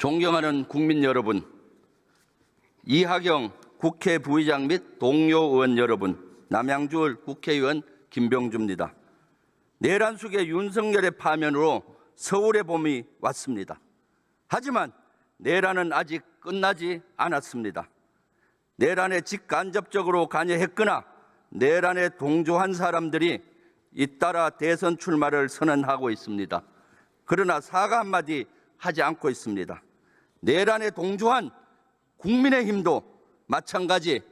존경하는 국민 여러분, 이하경 국회 부의장 및 동료 의원 여러분, 남양주을 국회의원 김병주입니다. 내란숙의 윤석열의 파면으로 서울의 봄이 왔습니다. 하지만 내란은 아직 끝나지 않았습니다. 내란에 직간접적으로 관여했거나 내란에 동조한 사람들이 잇따라 대선 출마를 선언하고 있습니다. 그러나 사과 한마디 하지 않고 있습니다. 내란에 동조한 국민의힘도 마찬가지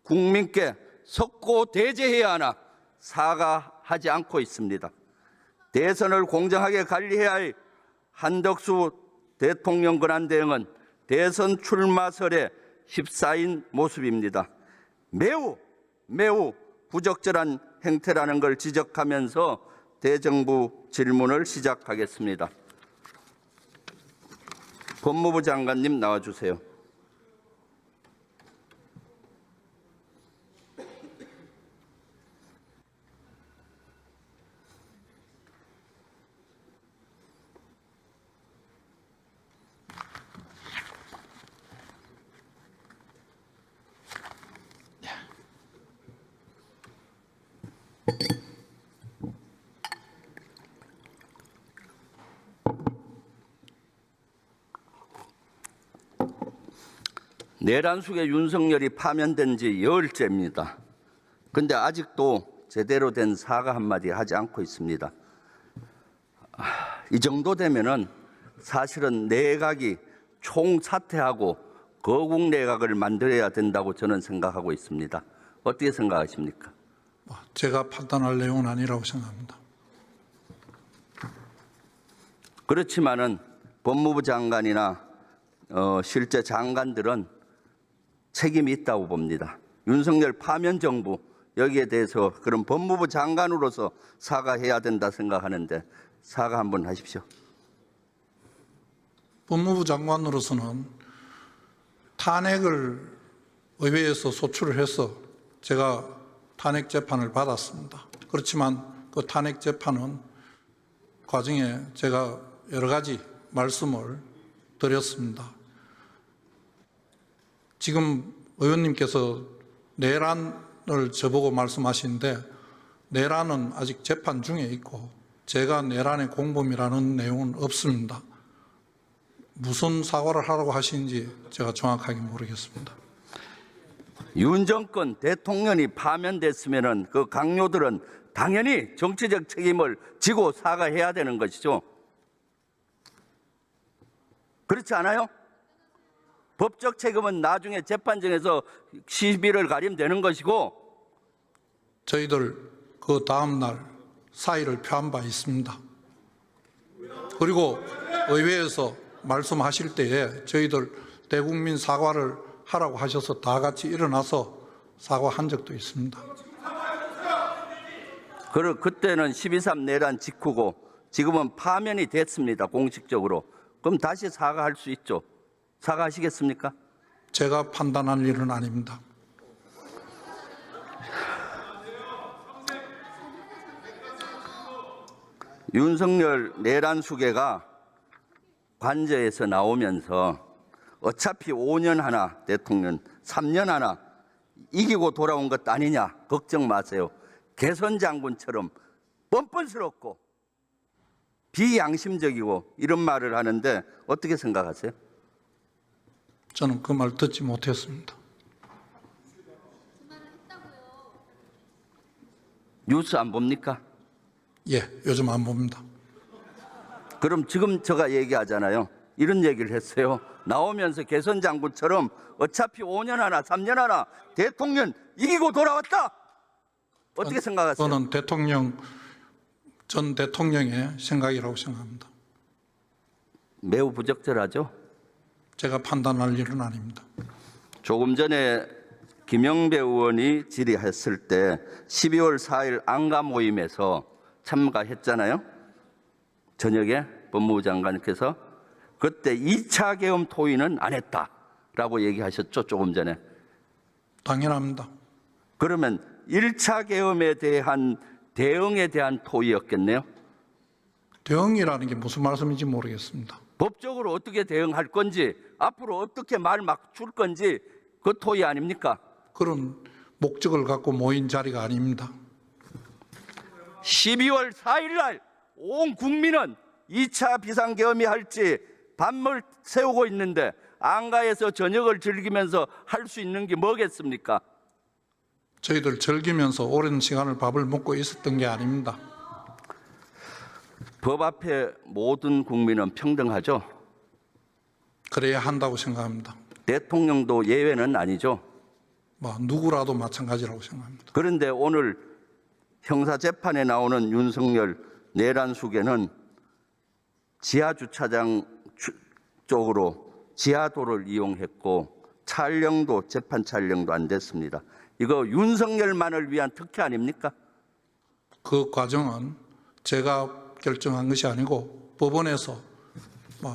국민께 석고 대제해야 하나 사과하지 않고 있습니다. 대선을 공정하게 관리해야 할 한덕수 대통령 권한 대행은 대선 출마설에 휩싸인 모습입니다. 매우 부적절한 행태라는 걸 지적하면서 대정부 질문을 시작하겠습니다. 법무부 장관님 나와주세요. 내란숙의 윤석열이 파면된 지 열흘째입니다. 그런데 아직도 제대로 된 사과 한마디 하지 않고 있습니다. 이 정도 되면은 사실은 내각이 총사퇴하고 거국 내각을 만들어야 된다고 저는 생각하고 있습니다. 어떻게 생각하십니까? 제가 판단할 내용은 아니라고 생각합니다. 그렇지만은 법무부 장관이나 실제 장관들은 책임이 있다고 봅니다. 윤석열 파면 정부 여기에 대해서 그럼 법무부 장관으로서 사과해야 된다 생각하는데 사과 한번 하십시오. 법무부 장관으로서는 탄핵을 의회에서 소추를 해서 제가 탄핵 재판을 받았습니다. 그렇지만 그 탄핵 재판은 과정에 제가 여러 가지 말씀을 드렸습니다. 지금 의원님께서 내란을 저보고 말씀하시는데 내란은 아직 재판 중에 있고 제가 내란의 공범이라는 내용은 없습니다. 무슨 사과를 하라고 하시는지 제가 정확하게 모르겠습니다. 윤 정권 대통령이 파면됐으면은 그 강요들은 당연히 정치적 책임을 지고 사과해야 되는 것이죠. 그렇지 않아요? 법적 책임은 나중에 재판정에서 시비를 가리면 되는 것이고 저희들 그 다음 날 사의를 표한 바 있습니다. 그리고 의회에서 말씀하실 때에 저희들 대국민 사과를 하라고 하셔서 다 같이 일어나서 사과한 적도 있습니다. 그때는 12.3 내란 직후고 지금은 파면이 됐습니다. 공식적으로. 그럼 다시 사과할 수 있죠. 사과하시겠습니까? 제가 판단할 일은 아닙니다. 윤석열 내란 수괴가 관저에서 나오면서 어차피 5년 하나 대통령 3년 하나 이기고 돌아온 것 아니냐 걱정 마세요. 개선 장군처럼 뻔뻔스럽고 비양심적이고 이런 말을 하는데 어떻게 생각하세요? 저는 그 말 듣지 못했습니다. 뉴스 안 봅니까? 예, 요즘 안 봅니다. 그럼 지금 제가 얘기하잖아요. 이런 얘기를 했어요. 나오면서 개선 장군처럼 어차피 5년 하나 3년 하나 대통령 이기고 돌아왔다. 어떻게 생각하세요? 저는 전 대통령의 생각이라고 생각합니다. 매우 부적절하죠. 제가 판단할 일은 아닙니다. 조금 전에 김영배 의원이 질의했을 때 12월 4일 안가 모임에서 참가했잖아요. 저녁에 법무부 장관께서 그때 2차 계엄 토의는 안 했다라고 얘기하셨죠. 조금 전에. 당연합니다. 그러면 1차 계엄에 대한 대응에 대한 토의였겠네요. 대응이라는 게 무슨 말씀인지 모르겠습니다. 법적으로 어떻게 대응할 건지, 앞으로 어떻게 말 맞출 건지 그 토의 아닙니까? 그런 목적을 갖고 모인 자리가 아닙니다. 12월 4일 날 온 국민은 2차 비상계엄이 할지 밤을 새우고 있는데 안가에서 저녁을 즐기면서 할 수 있는 게 뭐겠습니까? 저희들 즐기면서 오랜 시간을 밥을 먹고 있었던 게 아닙니다. 법 앞에 모든 국민은 평등하죠. 그래야 한다고 생각합니다. 대통령도 예외는 아니죠. 누구라도 마찬가지라고 생각합니다. 그런데 오늘 형사재판에 나오는 윤석열 내란숙에는 지하주차장 쪽으로 지하도를 이용했고 재판 촬영도 안 됐습니다. 이거 윤석열만을 위한 특혜 아닙니까? 그 과정은 제가 결정한 것이 아니고 법원에서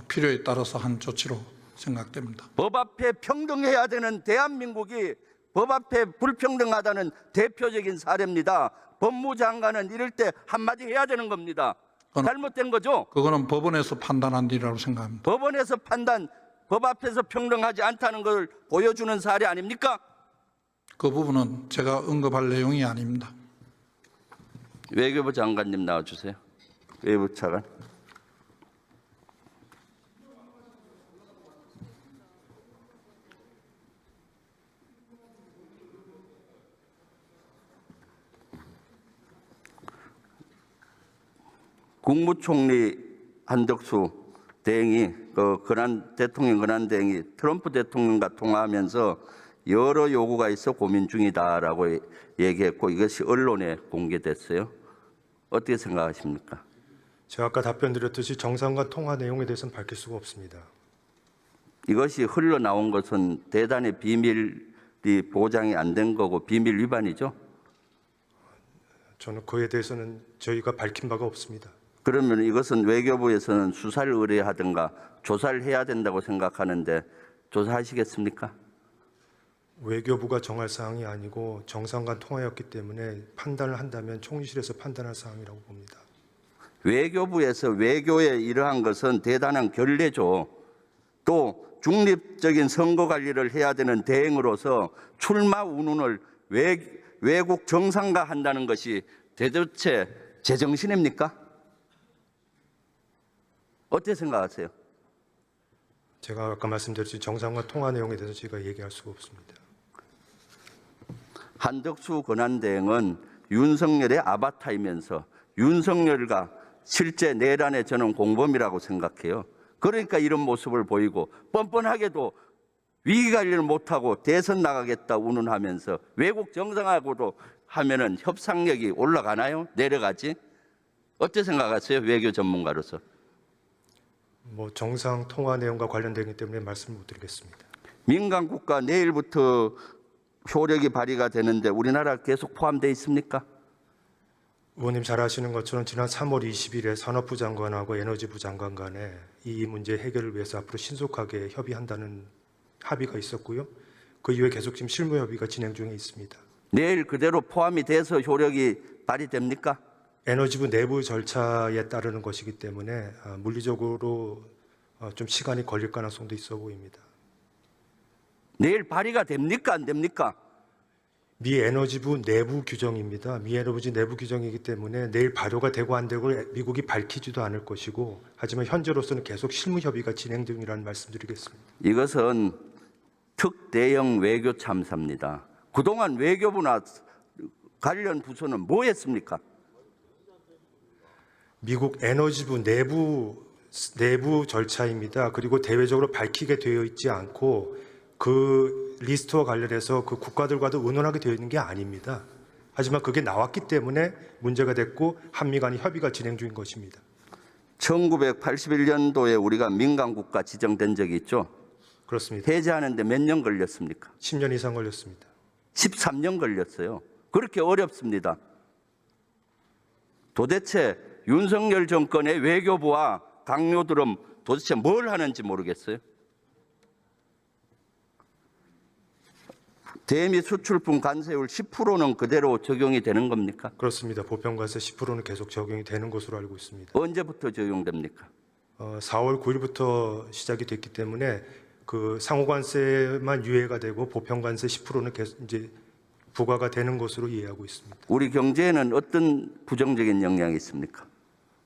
필요에 따라서 한 조치로 생각됩니다. 법 앞에 평등해야 되는 대한민국이 법 앞에 불평등하다는 대표적인 사례입니다. 법무장관은 이럴 때 한마디 해야 되는 겁니다. 잘못된 거죠? 그거는 법원에서 판단한 일이라고 생각합니다. 법원에서 법 앞에서 평등하지 않다는 걸 보여주는 사례 아닙니까? 그 부분은 제가 언급할 내용이 아닙니다. 외교부 장관님 나와주세요. 외교부 차관. 국무총리 한덕수 대행이 대통령 권한 대행이 트럼프 대통령과 통화하면서 여러 요구가 있어 고민 중이다라고 얘기했고 이것이 언론에 공개됐어요. 어떻게 생각하십니까? 제가 아까 답변 드렸듯이 정상간 통화 내용에 대해서는 밝힐 수가 없습니다. 이것이 흘러나온 것은 대단히 비밀이 보장이 안 된 거고 비밀 위반이죠. 저는 그에 대해서는 저희가 밝힌 바가 없습니다. 그러면 이것은 외교부에서는 수사를 의뢰하든가 조사를 해야 된다고 생각하는데 조사하시겠습니까? 외교부가 정할 사항이 아니고 정상간 통화였기 때문에 판단을 한다면 총리실에서 판단할 사항이라고 봅니다. 외교부에서 외교에 이러한 것은 대단한 결례죠. 또 중립적인 선거 관리를 해야 되는 대행으로서 출마 운운을 외국 정상과 한다는 것이 대도체 제정신입니까? 어떻게 생각하세요? 제가 아까 말씀드렸듯이 정상간 통화 내용에 대해서 제가 얘기할 수가 없습니다. 한덕수 권한대행은 윤석열의 아바타이면서 윤석열과 실제 내란의 저는 공범이라고 생각해요. 그러니까 이런 모습을 보이고 뻔뻔하게도 위기관리를 못하고 대선 나가겠다 운운하면서 외국 정상하고도 하면은 협상력이 올라가나요? 내려가지? 어떻게 생각하세요? 외교 전문가로서. 정상 통화 내용과 관련되기 때문에 말씀을 못 드리겠습니다. 민간 국가 내일부터 효력이 발휘가 되는데 우리나라 계속 포함되어 있습니까? 의원님 잘 아시는 것처럼 지난 3월 20일에 산업부 장관하고 에너지부 장관 간에 이 문제 해결을 위해서 앞으로 신속하게 협의한다는 합의가 있었고요. 그 이후에 계속 지금 실무 협의가 진행 중에 있습니다. 내일 그대로 포함이 돼서 효력이 발휘됩니까? 에너지부 내부 절차에 따르는 것이기 때문에 물리적으로 좀 시간이 걸릴 가능성도 있어 보입니다. 내일 발의가 됩니까? 안 됩니까? 미 에너지부 내부 규정입니다. 미 에너지 내부 규정이기 때문에 내일 발효가 되고 안 되고 미국이 밝히지도 않을 것이고 하지만 현재로서는 계속 실무 협의가 진행 중이라는 말씀드리겠습니다. 이것은 특대형 외교 참사입니다. 그동안 외교부나 관련 부서는 뭐 했습니까? 미국 에너지부 내부 절차입니다. 그리고 대외적으로 밝히게 되어 있지 않고 그 리스트와 관련해서 그 국가들과도 의논하게 되어 있는 게 아닙니다. 하지만 그게 나왔기 때문에 문제가 됐고 한미 간의 협의가 진행 중인 것입니다. 1981년도에 우리가 민간국가 지정된 적이 있죠. 그렇습니다. 해제하는데 몇 년 걸렸습니까? 10년 이상 걸렸습니다. 13년 걸렸어요. 그렇게 어렵습니다. 도대체 윤석열 정권의 외교부와 강요들은 도대체 뭘 하는지 모르겠어요. 대미 수출품 관세율 10%는 그대로 적용이 되는 겁니까? 그렇습니다. 보편관세 10%는 계속 적용이 되는 것으로 알고 있습니다. 언제부터 적용됩니까? 4월 9일부터 시작이 됐기 때문에 그 상호관세만 유예가 되고 보편관세 10%는 계속 이제 부과가 되는 것으로 이해하고 있습니다. 우리 경제에는 어떤 부정적인 영향이 있습니까?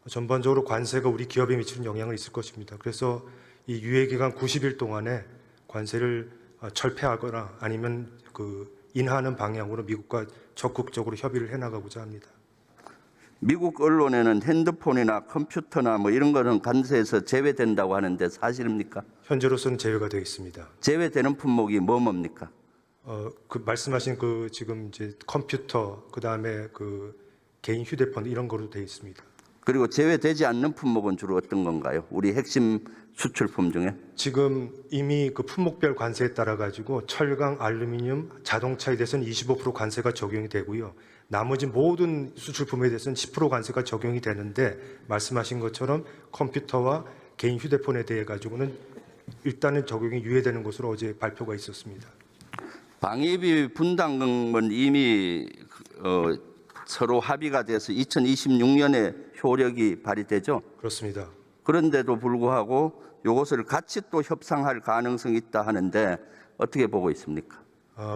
전반적으로 관세가 우리 기업에 미치는 영향을 있을 것입니다. 그래서 이 유예 기간 90일 동안에 관세를 철폐하거나 아니면 그 인하하는 방향으로 미국과 적극적으로 협의를 해나가고자 합니다. 미국 언론에는 핸드폰이나 컴퓨터나 뭐 이런 거는 관세에서 제외된다고 하는데 사실입니까? 현재로서는 제외가 되어 있습니다. 제외되는 품목이 뭡니까? 그 말씀하신 그 지금 이제 컴퓨터 그다음에 그 개인 휴대폰 이런 거로 되어 있습니다. 그리고 제외되지 않는 품목은 주로 어떤 건가요? 우리 핵심 수출품 중에? 지금 이미 그 품목별 관세에 따라 가지고 철강, 알루미늄, 자동차에 대해서는 25% 관세가 적용이 되고요. 나머지 모든 수출품에 대해서는 10% 관세가 적용이 되는데 말씀하신 것처럼 컴퓨터와 개인 휴대폰에 대해 가지고는 일단은 적용이 유예되는 것으로 어제 발표가 있었습니다. 방위비 분담금은 이미 서로 합의가 돼서 2026년에 효력이 발휘되죠. 그렇습니다. 그런데도 불구하고 이것을 같이 또 협상할 가능성이 있다 하는데 어떻게 보고 있습니까?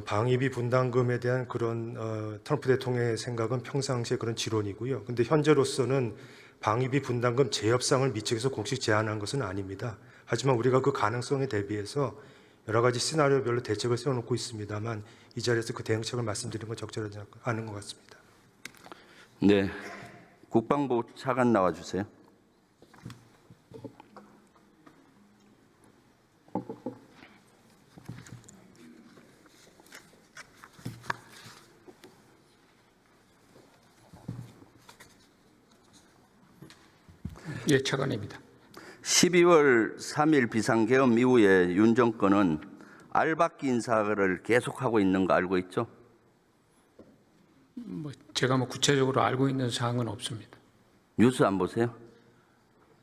방위비 분담금에 대한 그런 트럼프 대통령의 생각은 평상시에 그런 지론이고요. 근데 현재로서는 방위비 분담금 재협상을 미측에서 공식 제안한 것은 아닙니다. 하지만 우리가 그 가능성에 대비해서 여러 가지 시나리오별로 대책을 세워놓고 있습니다만 이 자리에서 그 대응책을 말씀드리는 건 적절하지 않은 것 같습니다. 네, 국방부 차관 나와주세요. 예, 차관입니다. 12월 3일 비상계엄 이후에 윤 정권은 알박기 인사를 계속하고 있는 거 알고 있죠? 제가 구체적으로 알고 있는 사항은 없습니다. 뉴스 안 보세요?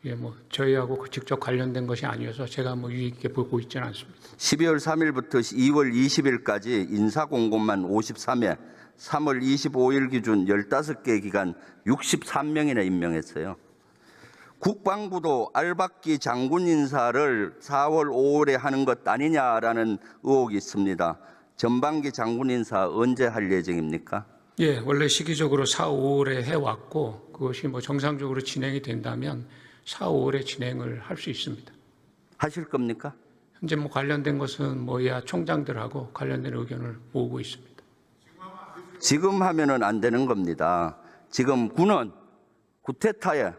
예, 저희하고 직접 관련된 것이 아니어서 제가 유의 깊게 보고 있지는 않습니다. 12월 3일부터 2월 20일까지 인사 공고만 53회, 3월 25일 기준 15개 기간 63명이나 임명했어요. 국방부도 알박기 장군 인사를 4월 5일에 하는 것 아니냐라는 의혹이 있습니다. 전반기 장군 인사 언제 할 예정입니까? 예, 원래 시기적으로 4, 5월에 해왔고 그것이 정상적으로 진행이 된다면 4, 5월에 진행을 할 수 있습니다. 하실 겁니까? 현재 관련된 것은 이하 총장들하고 관련된 의견을 모으고 있습니다. 지금 하면은 안 되는 겁니다. 지금 군은 쿠데타에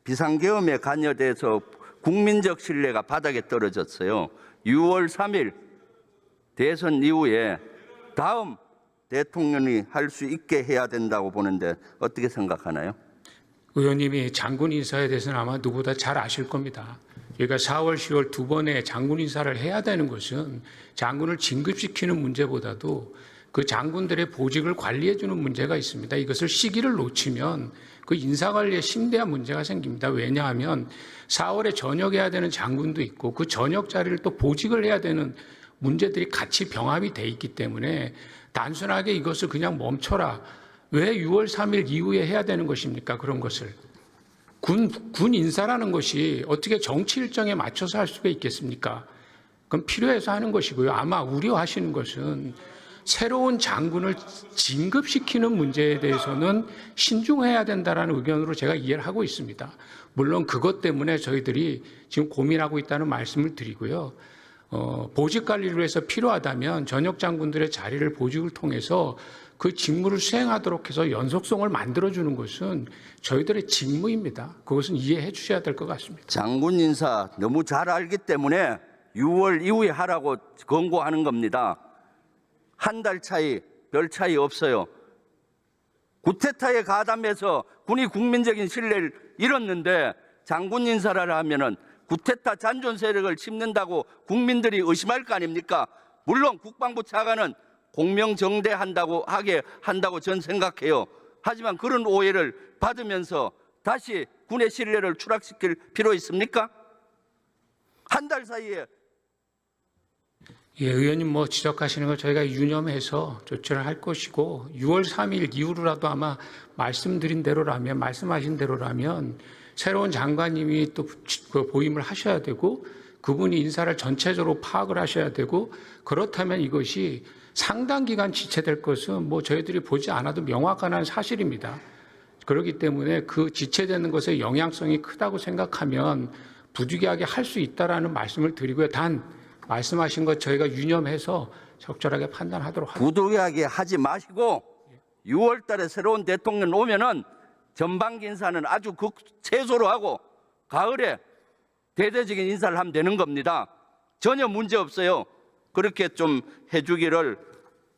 비상계엄에 관여돼서 국민적 신뢰가 바닥에 떨어졌어요. 6월 3일 대선 이후에 다음 대통령이 할 수 있게 해야 된다고 보는데 어떻게 생각하나요? 의원님이 장군 인사에 대해서는 아마 누구보다 잘 아실 겁니다. 저희가 4월, 10월 두 번의 장군 인사를 해야 되는 것은 장군을 진급시키는 문제보다도 그 장군들의 보직을 관리해주는 문제가 있습니다. 이것을 시기를 놓치면 그 인사관리에 심대한 문제가 생깁니다. 왜냐하면 4월에 전역해야 되는 장군도 있고 그 전역 자리를 또 보직을 해야 되는 문제들이 같이 병합이 돼 있기 때문에 단순하게 이것을 그냥 멈춰라. 왜 6월 3일 이후에 해야 되는 것입니까? 그런 것을. 군 인사라는 것이 어떻게 정치 일정에 맞춰서 할 수가 있겠습니까? 그건 필요해서 하는 것이고요. 아마 우려하시는 것은 새로운 장군을 진급시키는 문제에 대해서는 신중해야 된다는 의견으로 제가 이해를 하고 있습니다. 물론 그것 때문에 저희들이 지금 고민하고 있다는 말씀을 드리고요. 보직 관리를 위해서 필요하다면 전역 장군들의 자리를 보직을 통해서 그 직무를 수행하도록 해서 연속성을 만들어주는 것은 저희들의 직무입니다. 그것은 이해해 주셔야 될 것 같습니다. 장군 인사 너무 잘 알기 때문에 6월 이후에 하라고 권고하는 겁니다. 한 달 차이, 별 차이 없어요. 쿠데타에 가담해서 군이 국민적인 신뢰를 잃었는데 장군 인사를 하면은 쿠데타 잔존 세력을 심는다고 국민들이 의심할 거 아닙니까? 물론 국방부 차관은 공명정대한다고 전 생각해요. 하지만 그런 오해를 받으면서 다시 군의 신뢰를 추락시킬 필요 있습니까? 한 달 사이에. 예, 의원님 지적하시는 걸 저희가 유념해서 조치를 할 것이고 6월 3일 이후로라도 아마 말씀하신 대로라면 새로운 장관님이 또 그 보임을 하셔야 되고 그분이 인사를 전체적으로 파악을 하셔야 되고 그렇다면 이것이 상당 기간 지체될 것은 뭐 저희들이 보지 않아도 명확한 사실입니다. 그렇기 때문에 그 지체되는 것의 영향성이 크다고 생각하면 부득이하게 할 수 있다라는 말씀을 드리고요. 단 말씀하신 것 저희가 유념해서 적절하게 판단하도록 하겠습니다. 부득이하게 하지 마시고 6월 달에 새로운 대통령 오면은 전반기 인사는 아주 최소로 하고 가을에 대대적인 인사를 하면 되는 겁니다. 전혀 문제 없어요. 그렇게 좀 해주기를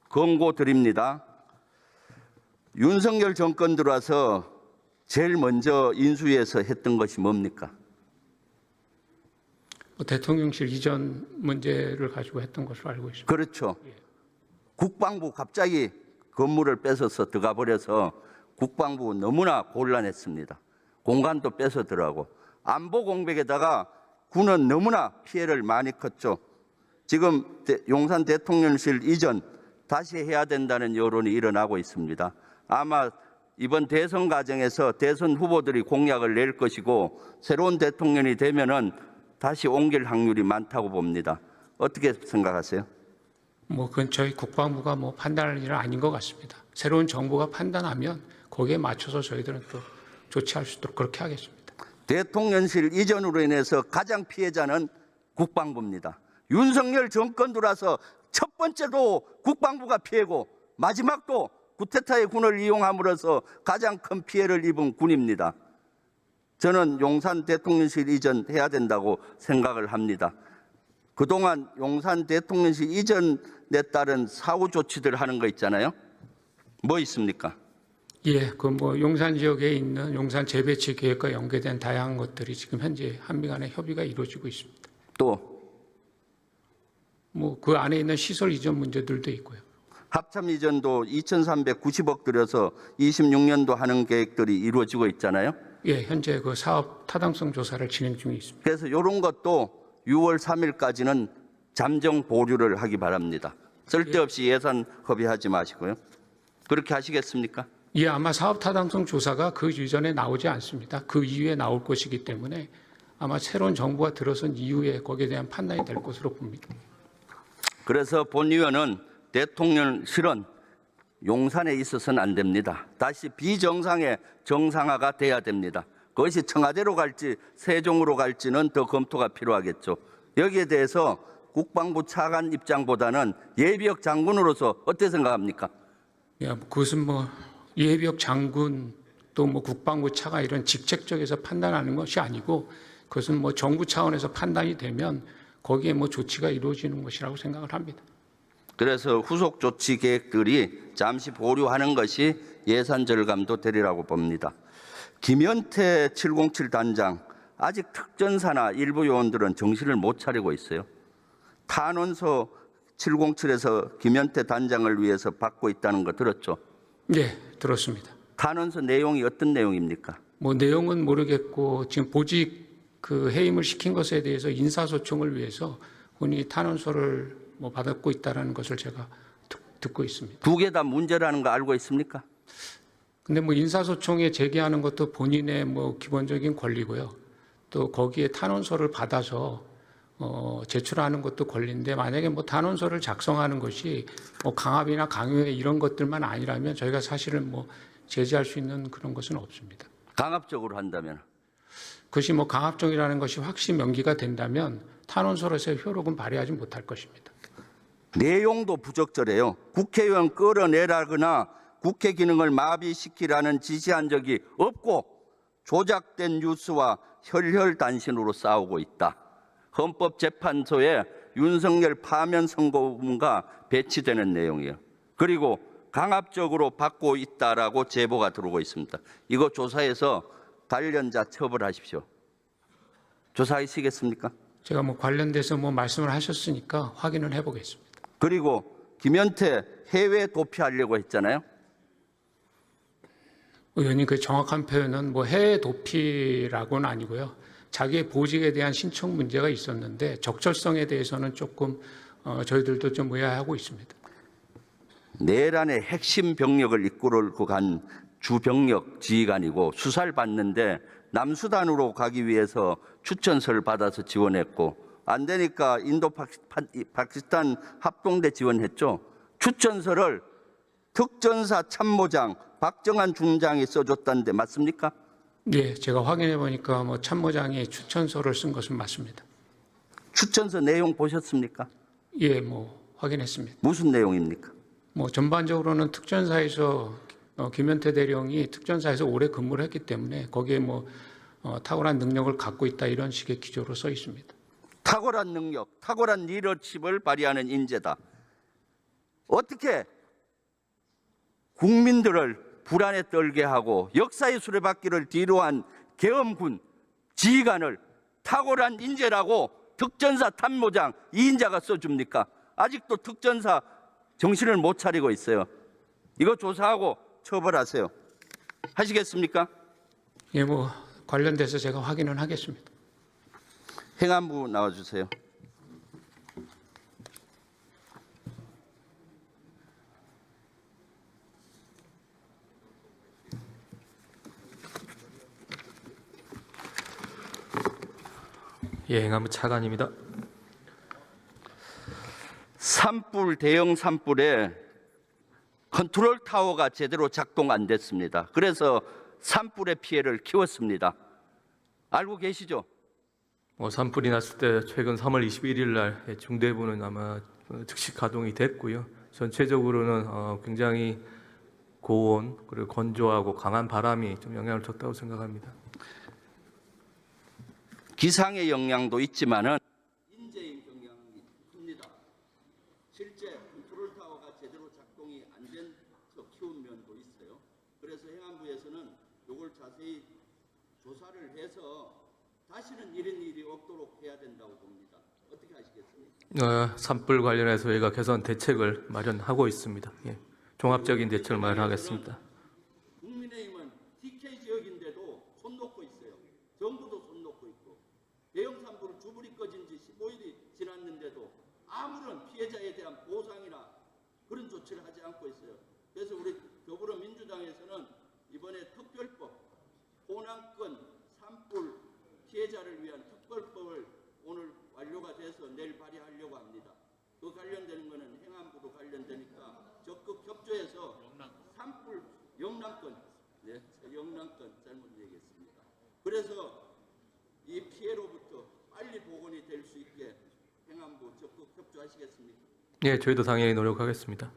권고드립니다. 윤석열 정권 들어와서 제일 먼저 인수위에서 했던 것이 뭡니까? 대통령실 이전 문제를 가지고 했던 것으로 알고 있습니다. 그렇죠. 국방부 갑자기 건물을 뺏어서 들어가 버려서 국방부 너무나 곤란했습니다. 공간도 뺏어 들어가고 안보 공백에다가 군은 너무나 피해를 많이 컸죠. 지금 용산 대통령실 이전 다시 해야 된다는 여론이 일어나고 있습니다. 아마 이번 대선 과정에서 대선 후보들이 공약을 낼 것이고 새로운 대통령이 되면은 다시 옮길 확률이 많다고 봅니다. 어떻게 생각하세요? 뭐 그건 저희 국방부가 뭐 판단할 일은 아닌 것 같습니다. 새로운 정부가 판단하면 거기에 맞춰서 저희들은 또 조치할 수 있도록 그렇게 하겠습니다. 대통령실 이전으로 인해서 가장 피해자는 국방부입니다. 윤석열 정권 들어와서 첫 번째도 국방부가 피해고 마지막도 쿠데타의 군을 이용함으로써 가장 큰 피해를 입은 군입니다. 저는 용산 대통령실 이전 해야 된다고 생각을 합니다. 그동안 용산 대통령실 이전에 따른 사후 조치들 하는 거 있잖아요. 뭐 있습니까? 예, 그 뭐 용산 지역에 있는 용산 재배치 계획과 연계된 다양한 것들이 지금 현재 한미 간의 협의가 이루어지고 있습니다. 또 뭐 그 안에 있는 시설 이전 문제들도 있고요. 합참 이전도 2,390억 들여서 26년도 하는 계획들이 이루어지고 있잖아요. 예, 현재 그 사업 타당성 조사를 진행 중에 있습니다. 그래서 이런 것도 6월 3일까지는 잠정 보류를 하기 바랍니다. 쓸데없이 예산 허비하지 마시고요. 그렇게 하시겠습니까? 예, 아마 사업 타당성 조사가 그 이전에 나오지 않습니다. 그 이후에 나올 것이기 때문에 아마 새로운 정부가 들어선 이후에 거기에 대한 판단이 될 것으로 봅니다. 그래서 본위원은 대통령실은 용산에 있어서는 안 됩니다. 다시 비정상의 정상화가 돼야 됩니다. 그것이 청와대로 갈지 세종으로 갈지는 더 검토가 필요하겠죠. 여기에 대해서 국방부 차관 입장보다는 예비역 장군으로서 어떻게 생각합니까? 예, 그것은 뭐 예비역 장군 또 뭐 국방부 차관 이런 직책적에서 판단하는 것이 아니고 그것은 뭐 정부 차원에서 판단이 되면 거기에 뭐 조치가 이루어지는 것이라고 생각을 합니다. 그래서 후속 조치 계획들이 잠시 보류하는 것이 예산 절감도 되리라고 봅니다. 김현태 707 단장 아직 특전사나 일부 요원들은 정신을 못 차리고 있어요. 탄원서 707에서 김현태 단장을 위해서 받고 있다는 거 들었죠? 예, 들었습니다. 탄원서 내용이 어떤 내용입니까? 뭐 내용은 모르겠고 지금 보직 그 해임을 시킨 것에 대해서 인사소송을 위해서 본인이 탄원서를 뭐 받고 있다라는 것을 제가 듣고 있습니다. 두 개 다 문제라는 거 알고 있습니까? 근데 뭐 인사소송에 제기하는 것도 본인의 뭐 기본적인 권리고요. 또 거기에 탄원서를 받아서 제출하는 것도 권리인데 만약에 뭐 탄원서를 작성하는 것이 뭐 강압이나 강요회 이런 것들만 아니라면 저희가 사실은 뭐 제지할 수 있는 그런 것은 없습니다. 강압적으로 한다면 그것이 뭐 강압적이라는 것이 확실히 명기가 된다면 탄원서로서의 효력은 발휘하지 못할 것입니다. 내용도 부적절해요. 국회의원 끌어내라거나 국회 기능을 마비시키라는 지시한 적이 없고 조작된 뉴스와 혈혈단신으로 싸우고 있다. 헌법재판소에 윤석열 파면 선고문가 배치되는 내용이에요. 그리고 강압적으로 받고 있다라고 제보가 들어오고 있습니다. 이거 조사해서 관련자 처벌하십시오. 조사하시겠습니까? 제가 뭐 관련돼서 뭐 말씀을 하셨으니까 확인을 해보겠습니다. 그리고 김현태 해외 도피하려고 했잖아요. 의원님 그 정확한 표현은 뭐 해외 도피라고는 아니고요. 자기의 보직에 대한 신청 문제가 있었는데 적절성에 대해서는 조금 저희들도 좀 의아해하고 있습니다. 내란의 핵심 병력을 이끌고 간 주병력 지휘관이고 수사를 받는데 남수단으로 가기 위해서 추천서를 받아서 지원했고 안 되니까 인도 파키스탄 합동대 지원했죠. 추천서를 특전사 참모장 박정한 중장이 써줬다는데 맞습니까? 예, 제가 확인해 보니까 뭐 참모장이 추천서를 쓴 것은 맞습니다. 추천서 내용 보셨습니까? 예, 뭐 확인했습니다. 무슨 내용입니까? 뭐 전반적으로는 특전사에서 김현태 대령이 특전사에서 오래 근무를 했기 때문에 거기에 뭐 탁월한 능력을 갖고 있다 이런 식의 기조로 써 있습니다. 탁월한 능력, 탁월한 리더십을 발휘하는 인재다. 어떻게 국민들을 불안에 떨게 하고 역사의 수레바퀴를 뒤로한 계엄군 지휘관을 탁월한 인재라고 특전사 참모장 이인자가 써줍니까? 아직도 특전사 정신을 못 차리고 있어요. 이거 조사하고 처벌하세요. 하시겠습니까? 예, 뭐 관련돼서 제가 확인은 하겠습니다. 행안부 나와주세요. 예, 행안부 차관입니다. 산불 대형 산불에 컨트롤 타워가 제대로 작동 안 됐습니다. 그래서 산불의 피해를 키웠습니다. 알고 계시죠? 산불이 났을 때 최근 3월 21일 날 중대부는 아마 즉시 가동이 됐고요. 전체적으로는 굉장히 고온 그리고 건조하고 강한 바람이 좀 영향을 줬다고 생각합니다. 기상의 영향도 있지만은 인재의 영향이 큽니다. 실제 컨트롤 타워가 제대로 작동이 안 돼서 키운 면도 있어요. 그래서 행안부에서는 이걸 자세히 조사를 해서 다시는 이런 일이 없도록 해야 된다고 봅니다. 어떻게 하시겠습니까? 산불 관련해서 저희가 개선 대책을 마련하고 있습니다. 예, 종합적인 대책을 마련하겠습니다. 국민의힘은 TK 지역인데도 손 놓고 있어요. 정부도 손 놓고 있고 대형 산불 주불이 꺼진 지 15일이 지났는데도 아무런 피해자에 대한 보상이나 그런 조치를 하지 않고 있어요. 그래서 우리 더불어민주당에서는 이번에 특별법, 호남권 산불 피해자를 위한 특별법을 오늘 완료가 돼서 내일 발의하려고 합니다. 그 관련되는 거는 행안부도 관련되니까 적극 협조해서 산불 영남권, 네, 영남권 잘못 얘기했습니다. 그래서 이 피해로부터 빨리 복원이 될 수 있게 행안부 적극 협조하시겠습니까? 예, 저희도 당연히 노력하겠습니다.